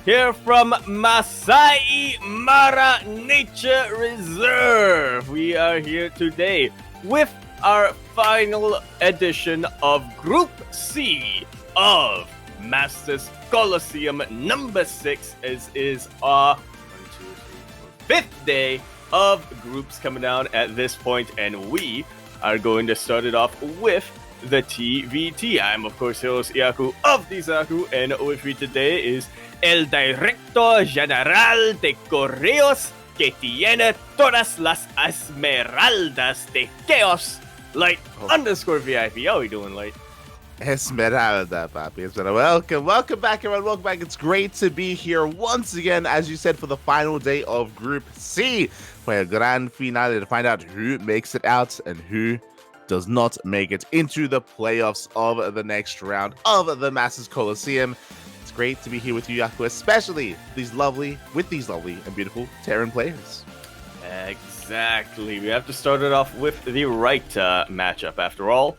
here from Masai Mara Nature Reserve. We are here today with our final edition of Group C of Masters Coliseum number 6, as is our 5th day of groups coming down at this point, and we are going to start it off with the TvT. I'm, of course, host Yaku of Yakuzaku, and with me today is el Director General de Correos que tiene todas las esmeraldas de Chaos, Light _VIP. How are we doing, Light? Esmeralda, papi. Esmeralda. Welcome back, everyone. Welcome back. It's great to be here once again, as you said, for the final day of Group C, for a grand finale to find out who makes it out and who does not make it into the playoffs of the next round of the Masters Coliseum. It's great to be here with you, Yaku, especially with these lovely and beautiful Terran players. Exactly. We have to start it off with the right matchup, after all,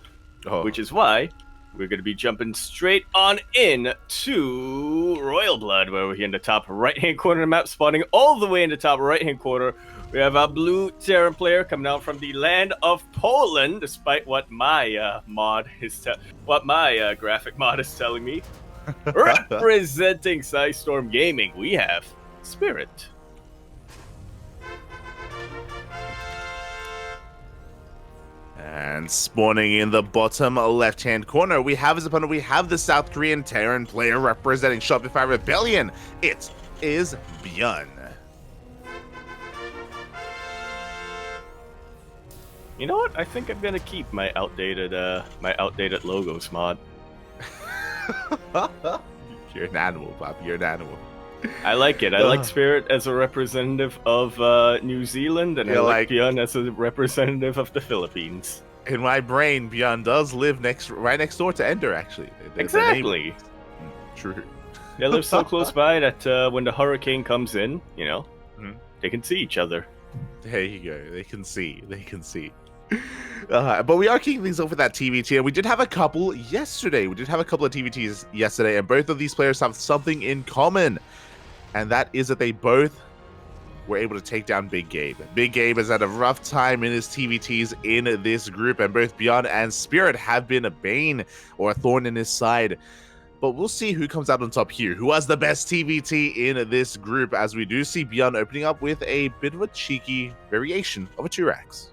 which is why we're going to be jumping straight on in to Royal Blood, where we're here in the top right-hand corner of the map, spawning all the way in the top right-hand corner. We have a blue Terran player coming out from the land of Poland, despite what my graphic mod is telling me. Representing Storm Gaming, we have Spirit. And spawning in the bottom left-hand corner, we have his opponent. We have the South Korean Terran player representing Shopify Rebellion. It is ByuN. You know what? I think I'm gonna keep my outdated logos mod. You're an animal, Bob. You're an animal. I like it. I like Spirit as a representative of New Zealand, and I like ByuN as a representative of the Philippines. In my brain, ByuN does live right next door to Ender, actually. Exactly. True. They live so close by that when the hurricane comes in, they can see each other. There you go. They can see. But we are kicking things off with that TvT, and we did have a couple yesterday. We did have a couple of TvTs yesterday, and both of these players have something in common, and that is that they both were able to take down Big Gabe. Big Gabe has had a rough time in his TvTs in this group, and both ByuN and Spirit have been a bane or a thorn in his side. But we'll see who comes out on top here, who has the best TvT in this group, as we do see ByuN opening up with a bit of a cheeky variation of a 2-Rax.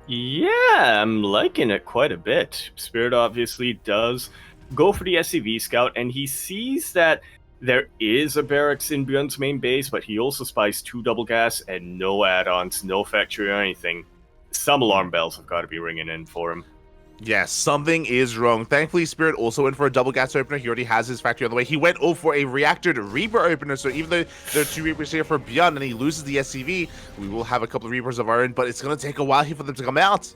Yeah, I'm liking it quite a bit. Spirit obviously does go for the SCV scout, and he sees that there is a barracks in ByuN's main base, but he also spies 2 double gas and no add-ons, no factory or anything. Some alarm bells have got to be ringing in for him. Yes, something is wrong. Thankfully, Spirit also went for a double gas opener. He already has his factory on the way. He went for a reactored Reaper opener, so even though there are 2 Reapers here for ByuN and he loses the SCV, we will have a couple of Reapers of our own, but it's going to take a while here for them to come out.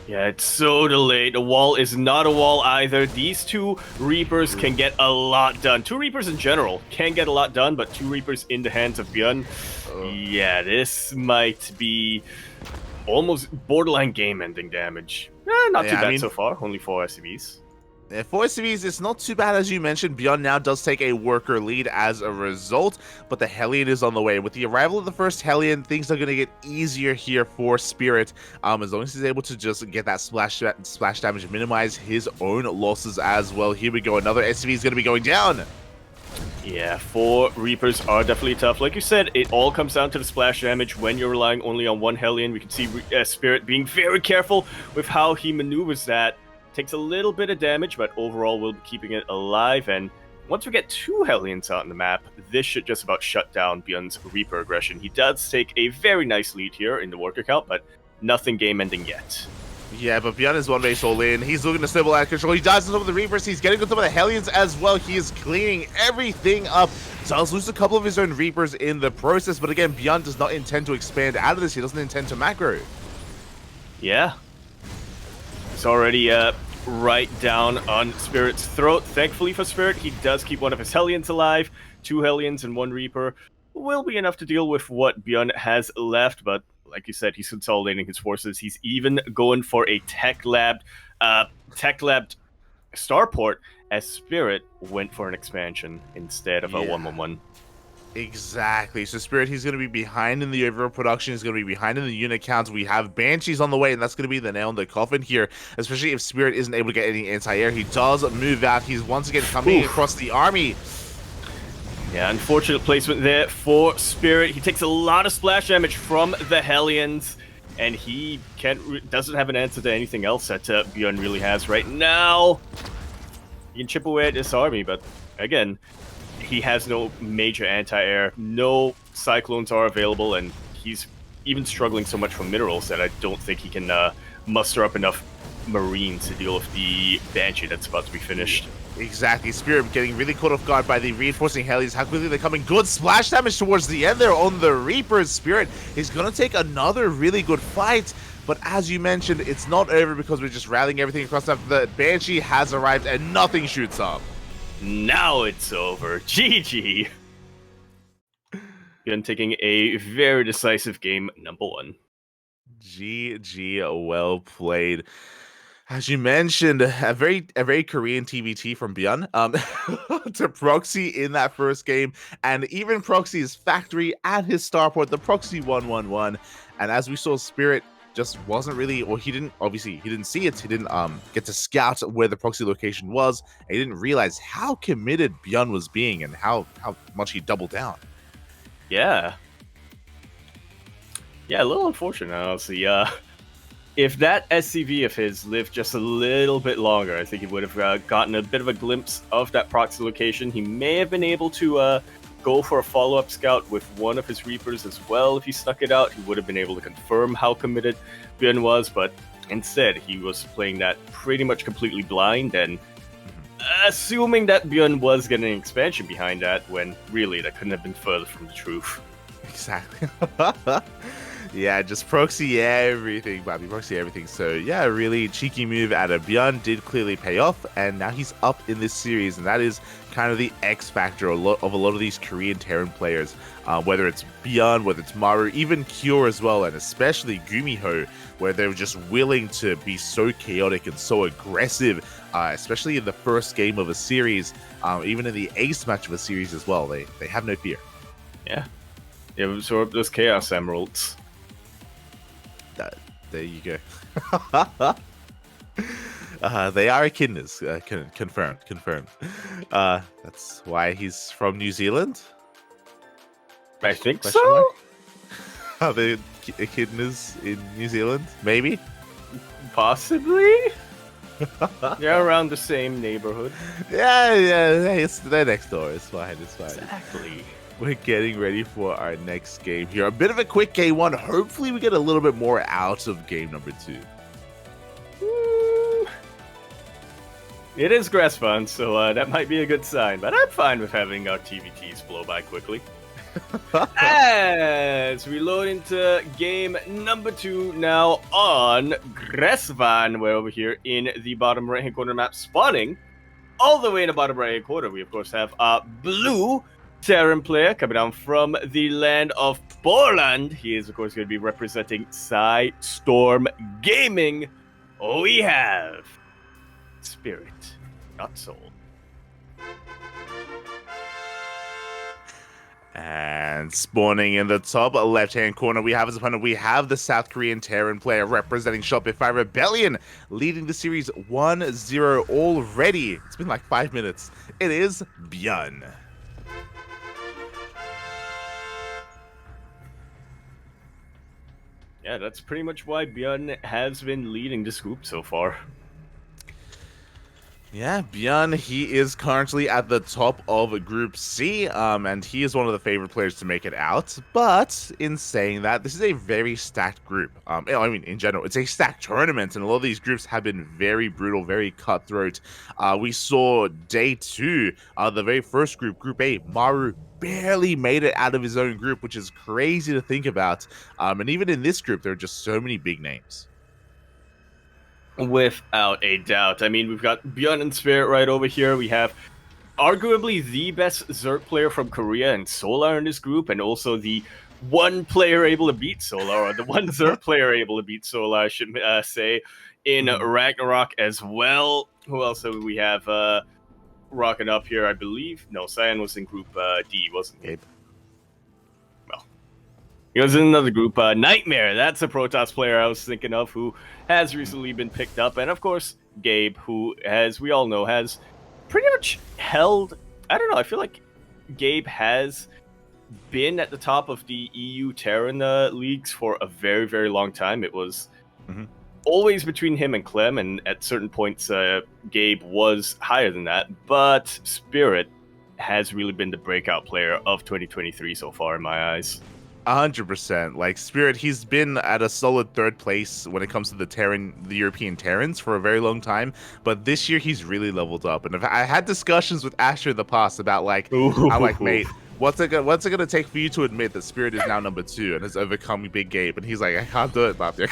Yeah, it's so delayed. The wall is not a wall either. These 2 Reapers can get a lot done. 2 Reapers in general can get a lot done, but 2 Reapers in the hands of ByuN, yeah, this might be almost borderline game-ending damage. Not too bad so far. Only 4 SCVs. Yeah, 4 SCVs, it's not too bad, as you mentioned. ByuN now does take a worker lead as a result, but the Hellion is on the way. With the arrival of the first Hellion, things are going to get easier here for Spirit, as long as he's able to just get that splash damage and minimize his own losses as well. Here we go. Another SCV is going to be going down. Yeah, 4 Reapers are definitely tough. Like you said, it all comes down to the splash damage when you're relying only on 1 Hellion. We can see Spirit being very careful with how he maneuvers that. Takes a little bit of damage, but overall we'll be keeping it alive. And once we get 2 Hellions out on the map, this should just about shut down ByuN's Reaper aggression. He does take a very nice lead here in the worker count, but nothing game-ending yet. Yeah, but ByuN is 1 base all in. He's looking to snowball out of control. He dies on some of the Reapers. He's getting with some of the Hellions as well. He is cleaning everything up. Does lose a couple of his own Reapers in the process, but again, ByuN does not intend to expand out of this. He doesn't intend to macro. Yeah. It's already right down on Spirit's throat. Thankfully for Spirit, he does keep 1 of his Hellions alive. 2 Hellions and 1 Reaper will be enough to deal with what ByuN has left, but like you said, he's consolidating his forces. He's even going for a tech lab starport, as Spirit went for an expansion instead of a 1-1-1. Exactly. So Spirit, he's going to be behind in the overall production. He's going to be behind in the unit counts. We have Banshees on the way, and that's going to be the nail in the coffin here, especially if Spirit isn't able to get any anti-air. He does move out. He's once again coming across the army. Yeah, unfortunate placement there for Spirit. He takes a lot of splash damage from the Hellions, and he doesn't have an answer to anything else that ByuN really has right now. He can chip away at this army, but again, he has no major anti-air, no cyclones are available, and he's even struggling so much from minerals that I don't think he can muster up enough marines to deal with the Banshee that's about to be finished. Exactly. Spirit getting really caught off guard by the reinforcing Hellions. How quickly they're coming. Good splash damage towards the end there on the Reapers. Spirit is going to take another really good fight. But as you mentioned, it's not over because we're just rallying everything across after the Banshee has arrived and nothing shoots up. Now it's over. GG. ByuN taking a very decisive game, number 1. GG, well played. As you mentioned, a very Korean TvT from ByuN to Proxy in that first game, and even Proxy's factory and his starport, the Proxy 111. And as we saw, Spirit just wasn't really, or he didn't see it. He didn't get to scout where the Proxy location was, and he didn't realize how committed ByuN was being and how much he doubled down. Yeah, a little unfortunate, honestly. If that SCV of his lived just a little bit longer, I think he would have gotten a bit of a glimpse of that Proxy location. He may have been able to go for a follow-up scout with one of his Reapers as well. If he snuck it out, he would have been able to confirm how committed ByuN was, but instead, he was playing that pretty much completely blind, and assuming that ByuN was getting an expansion behind that, when really that couldn't have been further from the truth. Exactly. Yeah, just proxy everything, Bobby. Proxy everything. So, yeah, a really cheeky move out of ByuN did clearly pay off, and now he's up in this series, and that is kind of the X factor of a lot of these Korean Terran players, whether it's ByuN, whether it's Maru, even Cure as well, and especially Gumiho, where they're just willing to be so chaotic and so aggressive, especially in the first game of a series, even in the ace match of a series as well. They have no fear. Yeah. Yeah, absorb those Chaos Emeralds. There you go. They are echidnas. Confirmed. That's why he's from New Zealand. I think so. Are they echidnas in New Zealand? Maybe. Possibly. They're around the same neighborhood. Yeah. They're next door. It's fine. Exactly. We're getting ready for our next game here. A bit of a quick game 1. Hopefully we get a little bit more out of game number 2. It is grass fun, so that might be a good sign. But I'm fine with having our TvTs blow by quickly. As we load into game number 2 now on Gräsvan, we're over here in the bottom right-hand corner map, spawning all the way in the bottom right-hand corner. We, of course, have a blue Terran player coming down from the land of Poland. He is, of course, going to be representing Storm Gaming. We have Spirit, not Soul. And spawning in the top left-hand corner, we have as opponent, we have the South Korean Terran player representing Shopify Rebellion, leading the series 1-0 already. It's been like 5 minutes. It is ByuN. Yeah, that's pretty much why ByuN has been leading this group so far. Yeah, ByuN, he is currently at the top of Group C, and he is one of the favorite players to make it out. But in saying that, this is a very stacked group. I mean, in general, it's a stacked tournament, and a lot of these groups have been very brutal, very cutthroat. We saw day 2, the very first group, Group A, Maru barely made it out of his own group, which is crazy to think about. And even in this group, there are just so many big names. Without a doubt. I mean, we've got ByuN and Spirit right over here. We have arguably the best Zerg player from Korea and Solar in this group, and also the one player able to beat Solar, or the one Zerg player able to beat Solar, I should say, in Ragnarok as well. Who else do we have rocking up here, I believe? No, Cyan was in Group D, wasn't he? He was in another group, Nightmare. That's a Protoss player I was thinking of who has recently been picked up. And of course, Gabe, who, as we all know, has pretty much held. I don't know. I feel like Gabe has been at the top of the EU Terran leagues for a very, very long time. It was always between him and Clem, and at certain points, Gabe was higher than that. But Spirit has really been the breakout player of 2023 so far, in my eyes. 100%. Like Spirit, he's been at a solid third place when it comes to the European Terrans for a very long time. But this year, he's really leveled up. And I had discussions with Asher in the past about like, I'm like, mate, what's it gonna take for you to admit that Spirit is now number 2 and has overcome Big Gabe? And he's like, I can't do it, Matthew.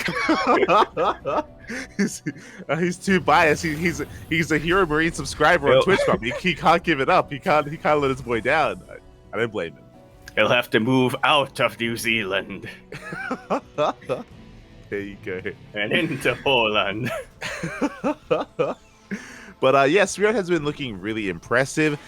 He's too biased. He's a Hero Marine subscriber on Twitch. He can't give it up. He can't let his boy down. I don't blame him. He'll have to move out of New Zealand. There you go. And into Poland. But yeah, Spirit has been looking really impressive,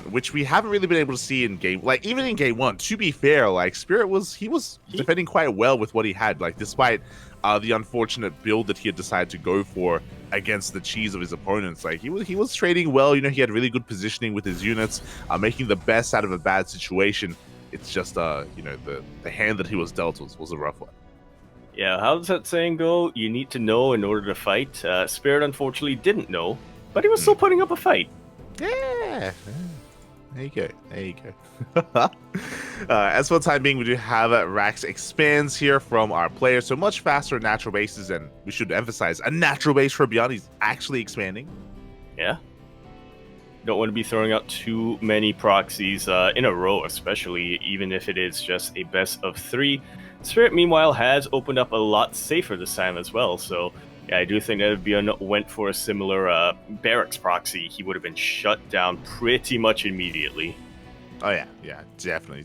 which we haven't really been able to see in game, like even in game 1. To be fair, like Spirit was defending quite well with what he had, like despite the unfortunate build that he had decided to go for against the cheese of his opponents. Like he was trading well. You know, he had really good positioning with his units, making the best out of a bad situation. It's just you know, the hand that he was dealt was a rough one. Yeah, how does that saying go? You need to know in order to fight. Spirit unfortunately didn't know, but he was still putting up a fight. Yeah. There you go. There you go. As for the time being, we do have Rax expands here from our players. So much faster natural bases, and we should emphasize a natural base for ByuN. He's actually expanding. Yeah. Don't want to be throwing out too many proxies in a row, especially even if it is just a best of 3. Spirit, meanwhile, has opened up a lot safer this time as well. So, yeah, I do think that if ByuN went for a similar barracks proxy, he would have been shut down pretty much immediately. Oh, yeah, definitely.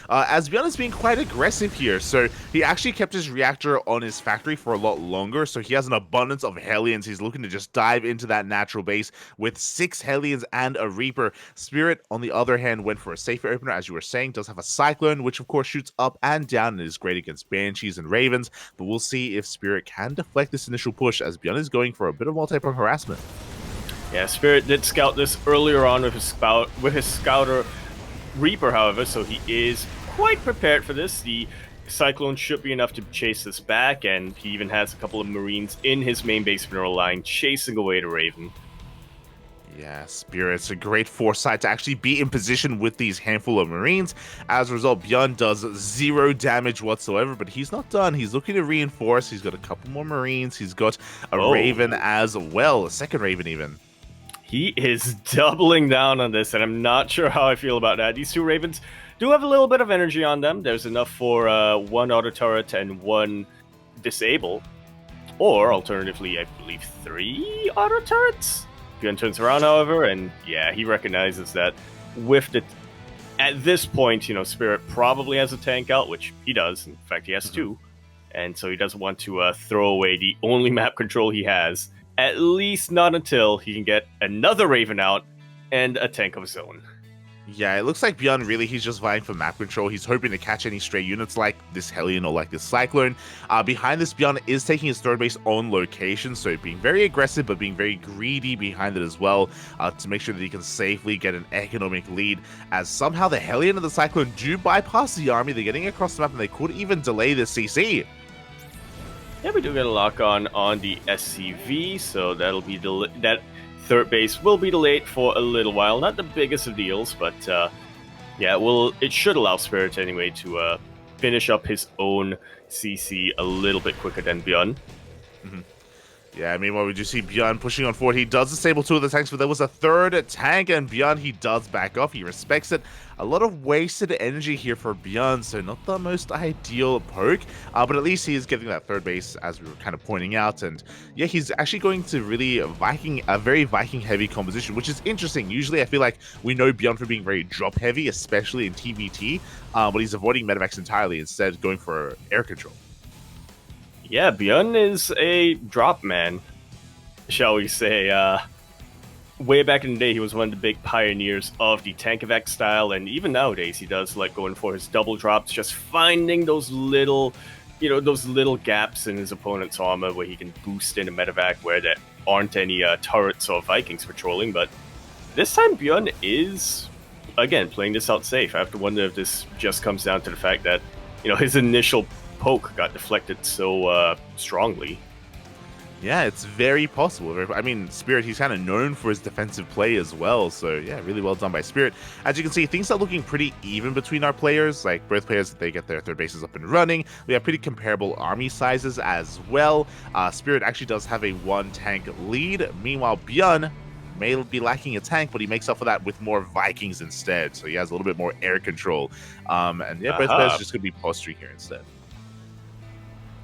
As ByuN is being quite aggressive here, so he actually kept his reactor on his factory for a lot longer, so he has an abundance of Hellions. He's looking to just dive into that natural base with 6 Hellions and a Reaper. Spirit, on the other hand, went for a safer opener, as you were saying, does have a Cyclone, which of course shoots up and down and is great against Banshees and Ravens, but we'll see if Spirit can deflect this initial push, as ByuN is going for a bit of multi-prong harassment. Yeah, Spirit did scout this earlier on with his scouter Reaper, however, so he is quite prepared for this. The Cyclone should be enough to chase this back, and he even has a couple of Marines in his main base mineral line chasing away the Raven. Yeah, Spirit's a great foresight to actually be in position with these handful of Marines. As a result, ByuN does 0 damage whatsoever, but he's not done. He's looking to reinforce. He's got a couple more Marines. He's got a Raven as well, a second Raven even. He is doubling down on this, and I'm not sure how I feel about that. These 2 Ravens do have a little bit of energy on them. There's enough for 1 auto turret and 1 disable. Or, alternatively, I believe 3 auto turrets? ByuN turns around, however, and yeah, he recognizes that with the... At this point, you know, Spirit probably has a tank out, which he does. In fact, he has 2. And so he doesn't want to throw away the only map control he has. At least not until he can get another Raven out and a tank of his own. Yeah, it looks like ByuN really, he's just vying for map control. He's hoping to catch any stray units like this Hellion or like this Cyclone. Behind this, ByuN is taking his third base on location, so being very aggressive but being very greedy behind it as well, to make sure that he can safely get an economic lead, as somehow the Hellion and the Cyclone do bypass the army. They're getting across the map and they could even delay the CC. Yeah, we do get a lock on the SCV, so that'll be that third base will be delayed for a little while. Not the biggest of deals, but yeah, it should allow Spirit anyway to finish up his own CC a little bit quicker than ByuN. Yeah, meanwhile, we do see ByuN pushing on forward. He does disable 2 of the tanks, but there was a third tank, and ByuN, he does back off. He respects it. A lot of wasted energy here for ByuN, so not the most ideal poke, but at least he is getting that third base, as we were kind of pointing out. And yeah, he's actually going to really a very Viking-heavy composition, which is interesting. Usually, I feel like we know ByuN for being very drop-heavy, especially in TvT, but he's avoiding medevacs entirely, instead going for air control. Yeah, ByuN is a drop man, shall we say. way back in the day, he was one of the big pioneers of the tank evac style, and even nowadays, he does like going for his double drops, just finding those little, those little gaps in his opponent's armor where he can boost in a medevac where there aren't any turrets or Vikings patrolling. But this time, ByuN is again playing this out safe. I have to wonder if this just comes down to the fact that his initial poke got deflected so strongly. Yeah, it's very possible. I mean, Spirit, he's kind of known for his defensive play as well. So, yeah, really well done by Spirit. As you can see, things are looking pretty even between our players. Like, both players, they get their third bases up and running. We have pretty comparable army sizes as well. Spirit actually does have a 1-tank lead. Meanwhile, ByuN may be lacking a tank, but he makes up for that with more Vikings instead. So he has a little bit more air control. And yeah, both players are just going to be posturing here instead.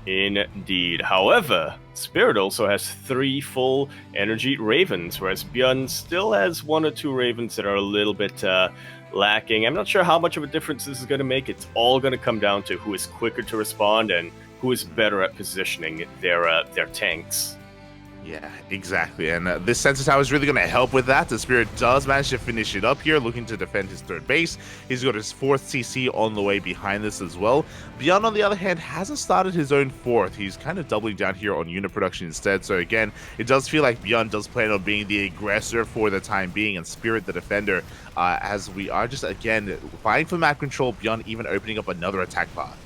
Indeed. However, Spirit also has 3 full energy Ravens, whereas ByuN still has 1 or 2 Ravens that are a little bit lacking. I'm not sure how much of a difference this is going to make. It's all going to come down to who is quicker to respond and who is better at positioning their tanks. Yeah, exactly. And this sensor tower is really going to help with that. The Spirit does manage to finish it up here, looking to defend his third base. He's got his 4th CC on the way behind this as well. ByuN, on the other hand, hasn't started his own 4th. He's kind of doubling down here on unit production instead. So again, it does feel like ByuN does plan on being the aggressor for the time being and Spirit the defender, as we are just, again, vying for map control. ByuN even opening up another attack path.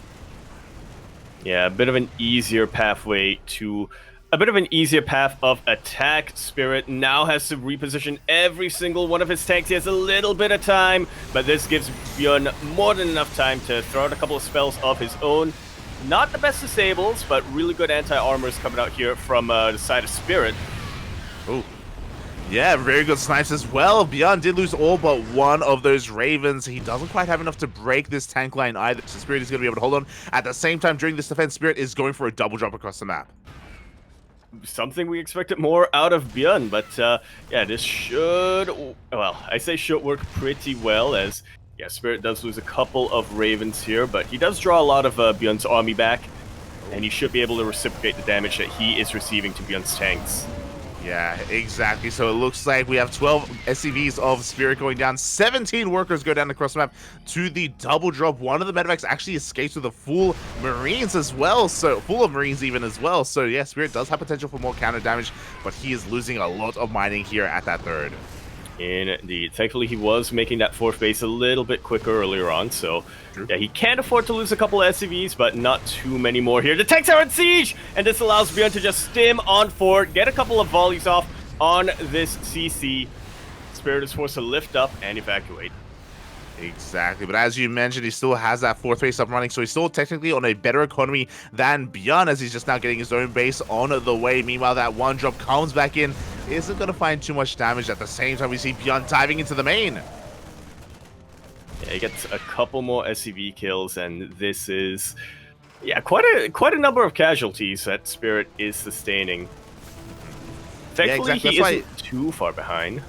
Yeah, a bit of an easier pathway to... A bit of an easier path of attack. Spirit now has to reposition every single one of his tanks. He has a little bit of time, but this gives ByuN more than enough time to throw out a couple of spells of his own. Not the best disables, but really good anti-armors coming out here from the side of Spirit. Oh, yeah, very good snipes as well. ByuN did lose all but 1 of those Ravens. He doesn't quite have enough to break this tank line either, so Spirit is going to be able to hold on. At the same time, during this defense, Spirit is going for a double drop across the map. Something we expected more out of ByuN, but yeah, this should, well, I say should work pretty well, as yeah, Spirit does lose a couple of Ravens here, but he does draw a lot of ByuN's army back, and he should be able to reciprocate the damage that he is receiving to ByuN's tanks. Yeah, exactly. So it looks like we have 12 SCVs of Spirit going down. 17 workers go down across the map to the double drop. One of the medevacs actually escapes with a full Marines as well. So full of Marines even as well. So yeah, Spirit does have potential for more counter damage, but he is losing a lot of mining here at that third. Indeed. Thankfully, he was making that 4th base a little bit quicker earlier on, so yeah, he can afford to lose a couple of SCVs, but not too many more here. The tanks are in siege, and this allows ByuN to just stim on forward, get a couple of volleys off on this CC. Spirit is forced to lift up and evacuate. Exactly, but as you mentioned, he still has that 4th base up running, so he's still technically on a better economy than ByuN, as he's just now getting his own base on the way. Meanwhile, that 1 drop comes back in, isn't going to find too much damage. At the same time, we see ByuN diving into the main. Yeah, he gets a couple more SCV kills, and this is, yeah, quite a number of casualties that Spirit is sustaining. Thankfully, yeah, exactly. he isn't too far behind.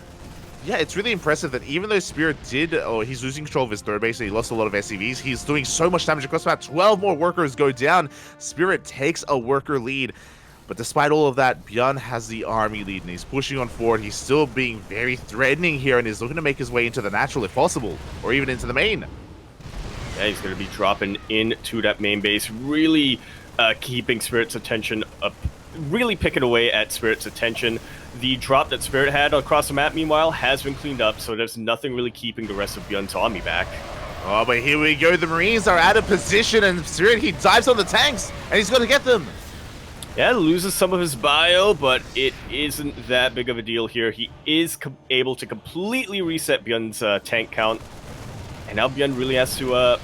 Yeah, it's really impressive that even though Spirit he's losing control of his third base, and he lost a lot of SCVs, he's doing so much damage across the map. 12 more workers go down. Spirit takes a worker lead. But despite all of that, ByuN has the army lead, and he's pushing on forward. He's still being very threatening here, and is looking to make his way into the natural if possible, or even into the main. Yeah, he's going to be dropping into that main base, really keeping Spirit's attention up, really picking away at Spirit's attention. The drop that Spirit had across the map, meanwhile, has been cleaned up, so there's nothing really keeping the rest of ByuN's army back. Oh, but here we go. The Marines are out of position, and Spirit, he dives on the tanks, and he's going to get them. Yeah, loses some of his bio, but it isn't that big of a deal here. He is able to completely reset ByuN's tank count, and now ByuN really has to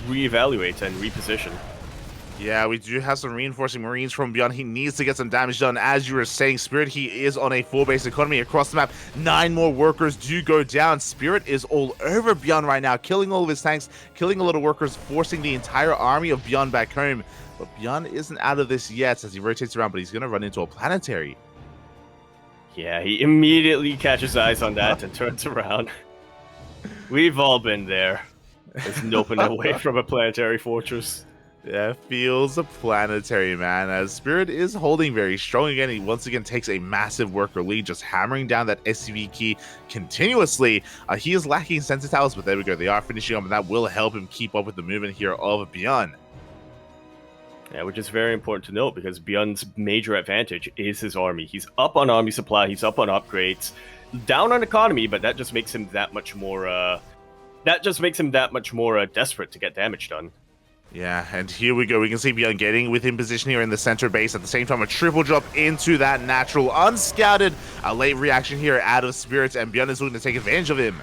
reevaluate and reposition. Yeah, we do have some reinforcing Marines from ByuN. He needs to get some damage done. As you were saying, Spirit, he is on a 4-base economy across the map. 9 more workers do go down. Spirit is all over ByuN right now, killing all of his tanks, killing a lot of workers, forcing the entire army of ByuN back home. But ByuN isn't out of this yet as he rotates around, but he's going to run into a planetary. Yeah, he immediately catches eyes on that and turns around. We've all been there. It's noping away from a planetary fortress. That feels planetary, man. As Spirit is holding very strong again. He once again takes a massive worker lead, just hammering down that SCV key continuously. He is lacking sensor towers, but there we go. They are finishing up, and that will help him keep up with the movement here of ByuN. Yeah, which is very important to note because ByuN's major advantage is his army. He's up on army supply, he's up on upgrades, down on economy, but that just makes him that much more. Desperate to get damage done. Yeah, and here we go. We can see ByuN getting within position here in the center base. At the same time, a triple drop into that natural, unscouted. A late reaction here out of Spirit, and ByuN is looking to take advantage of him.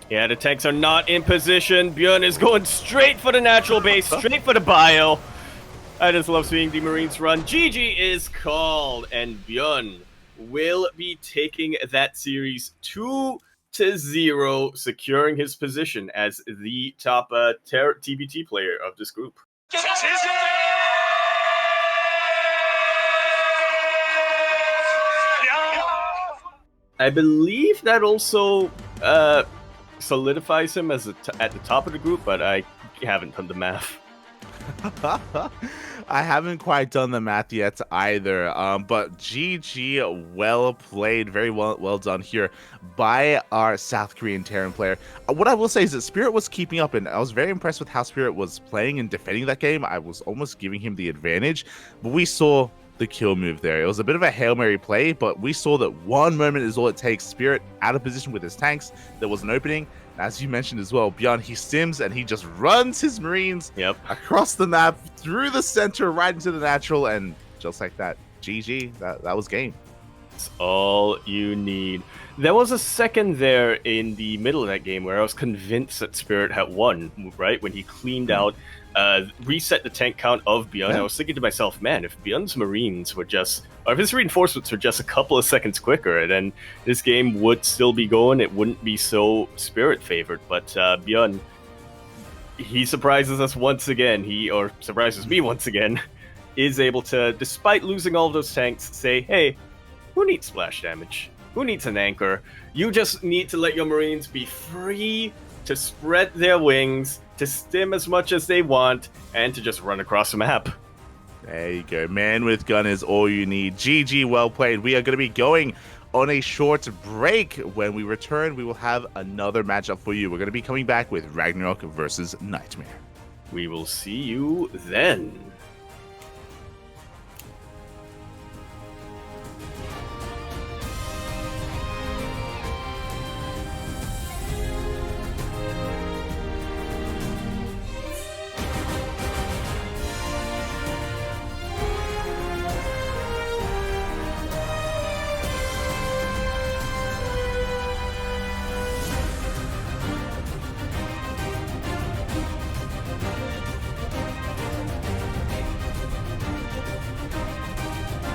Yeah, the tanks are not in position. ByuN is going straight for the natural base, straight for the bio. I just love seeing the Marines run. GG is called, and ByuN will be taking that series 2-0, securing his position as the top TvT player of this group. I believe that also solidifies him as at the top of the group, but I haven't done the math. I haven't quite done the math yet either, but GG, well played, very well done here by our South Korean Terran player. What I will say is that Spirit was keeping up, and I was very impressed with how Spirit was playing and defending that game. I was almost giving him the advantage, but we saw the kill move there. It was a bit of a Hail Mary play, but we saw that one moment is all it takes. Spirit out of position with his tanks. There was an opening. As you mentioned as well, ByuN, he sims and he just runs his Marines across the map, through the center, right into the natural, and just like that, GG, that was game. That's all you need. There was a second there in the middle of that game where I was convinced that Spirit had won, right? When he cleaned out, reset the tank count of ByuN. I was thinking to myself, man, if ByuN's Marines were just, or if his reinforcements were just a couple of seconds quicker, then this game would still be going. It wouldn't be so Spirit favored. But ByuN, he surprises us once again. Or surprises me once again. Is able to, despite losing all of those tanks, say, hey, who needs splash damage? Who needs an anchor? You just need to let your Marines be free to spread their wings, to stim as much as they want, and to just run across the map. There you go. Man with gun is all you need. GG, well played. We are going to be going on a short break. When we return, we will have another matchup for you. We're going to be coming back with Ragnarok versus Nightmare. We will see you then.